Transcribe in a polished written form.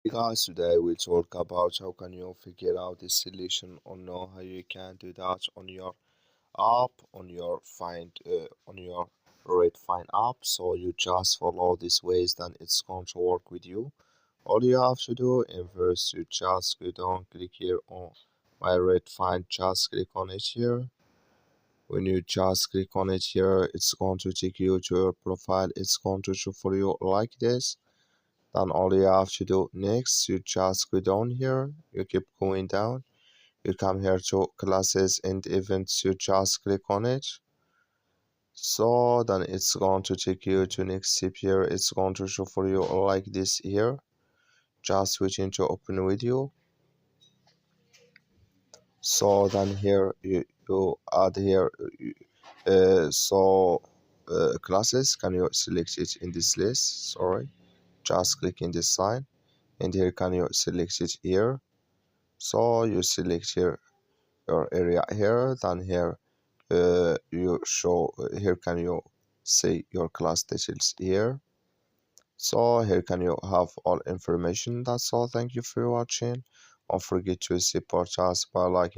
Hey guys, today we'll talk about how can you figure out this solution or know how you can do that on your app, on your Redfin app. So you just follow these ways, then it's going to work with you. All you have to do in first, you just go down, click here on my Redfin, just click on it here. When you just click on it here, it's going to take you to your profile. It's going to show for you like this. Then all you have to do next, you just go down here, you keep going down, you come here to classes and events, you just click on it. So then it's going to take you to next step here, it's going to show for you like this here. Just switching to open video. So then here you add here, classes, can you select it in this list? Sorry, just click in this sign and here can you select it here. So you select here your area here, then here you show here can you see your class details here. So here can you have all information. That's all. Thank you for watching. Don't forget to support us by liking